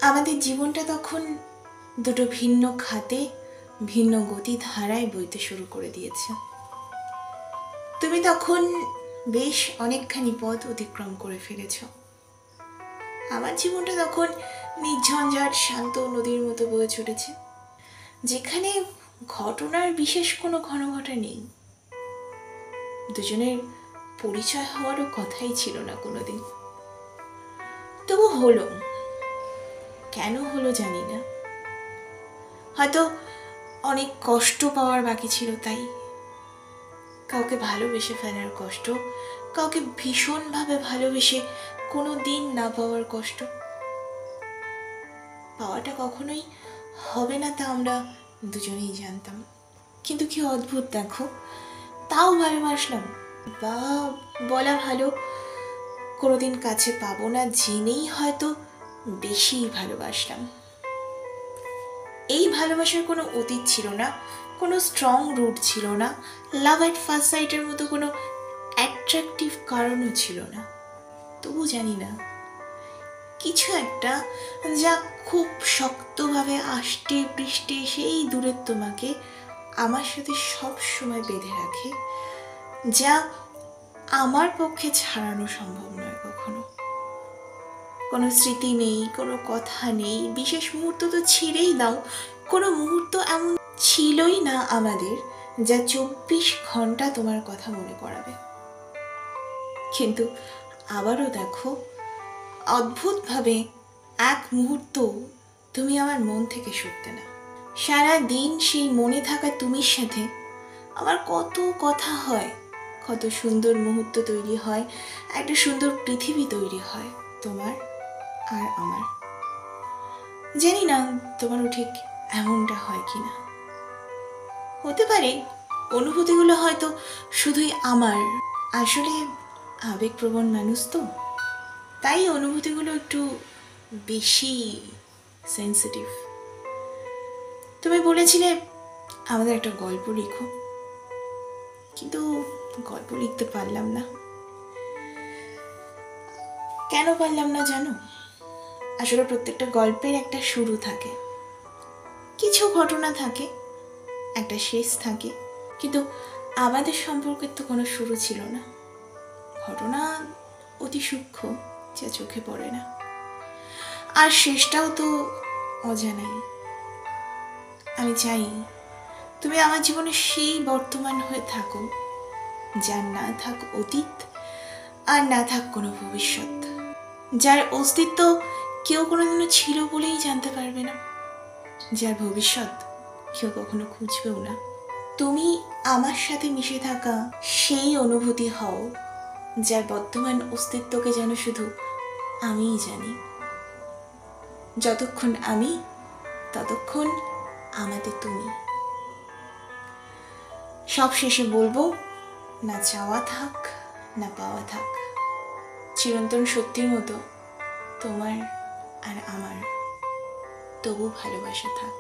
আমাদের জীবনটা তখন দুটো ভিন্ন খাতে ভিন্ন গতি ধারায় বইতে শুরু করে দিয়েছে। তুমি তখন বেশ অনেকখানি পথ অতিক্রম করে ফেলেছ। আমার জীবনটা তখন নির্ঝঞ্ঝাট শান্ত নদীর মতো বয়ে চলেছে, যেখানে ঘটনার বিশেষ কোনো ঘনঘটা নেই। দুজনের পরিচয় হওয়ারও কথাই ছিল না কোনোদিন। তবু হলো, কেন হলো জানি না। হয়তো অনেক কষ্ট পাওয়ার বাকি ছিল তাই। কাউকে ভালোবেসে ফেলার কষ্ট, কাউকে ভীষণভাবে ভালোবেসে কোনো দিন না পাওয়ার কষ্ট। পাওয়াটা কখনোই হবে না তা আমরা দুজনেই জানতাম, কিন্তু কি অদ্ভুত দেখো, তাও ভালোবাসলাম। বা বলা ভালো, কোনোদিন কাছে পাবো না জেনেই হয়তো বেশি ভালোবাসলাম। এই ভালোবাসার কোনো অতীত ছিল না, কোনো স্ট্রং রুট ছিল না, লাভ অ্যাট ফার্স্ট সাইটের মতো কোনো অ্যাট্রাকটিভ কারণও ছিল না। তবু জানি না, কিছু একটা যা খুব শক্তভাবে আষ্টে পৃষ্ঠে সেই দূরের তোমাকে আমার সাথে সব সময় বেঁধে রাখে, যা আমার পক্ষে ছাড়ানো সম্ভব নয় কখনো। কোনো স্মৃতি নেই, কোনো কথা নেই, বিশেষ মুহূর্ত তো ছেড়েই দাও, কোনো মুহূর্ত এমন ছিলই না আমাদের যা 24 ঘন্টা তোমার কথা মনে করাবে। কিন্তু আবারও দেখো, অদ্ভুতভাবে এক মুহূর্ত তুমি আমার মন থেকে সরতে না। সারা দিন সেই মনে থাকা তুমির সাথে আমার কত কথা হয়, কত সুন্দর মুহূর্ত তৈরি হয়, একটা সুন্দর পৃথিবী তৈরি হয় তোমার আর আমার। জানি না তোমারও ঠিক এমনটা হয় কিনা। হতে পারে অনুভূতিগুলো হয়তো শুধুই আমার, আসলে আবেগপ্রবণ মানুষ তো, তাই অনুভূতিগুলো একটু বেশি সেন্সিটিভ। তুমি বলেছিলে আমাদের একটা গল্প লিখো, কিন্তু গল্প লিখতে পারলাম না। কেন পারলাম না জানো? আসলে প্রত্যেকটা গল্পের একটা শুরু থাকে, কিছু ঘটনা থাকে, একটা শেষ থাকে, কিন্তু আমাদের সম্পর্কের তো কোনো শুরু ছিল না। ঘটনা অতি সূক্ষ্ম, যা চোখে পড়ে না, আর শেষটাও তো অজানাই। আমি চাই তুমি আমার জীবনে সেই বর্তমান হয়ে থাকো, যার না থাক অতীত আর না থাক কোনো ভবিষ্যৎ, যার অস্তিত্ব কেউ কোনোদিনও ছিল বলেই জানতে পারবে না, যার ভবিষ্যৎ কেউ কখনো খুঁজবেও না। তুমি আমার সাথে মিশে থাকা সেই অনুভূতি হও, যার বর্তমান অস্তিত্বকে যেন শুধু আমিই জানি। যতক্ষণ আমি, ততক্ষণ আমাদের তুমি। সব শেষে বলবো, না চাওয়া থাক না পাওয়া থাক, চিরন্তন সত্যির মতো তোমার আর আমার তবু ভালোবাসা থাক।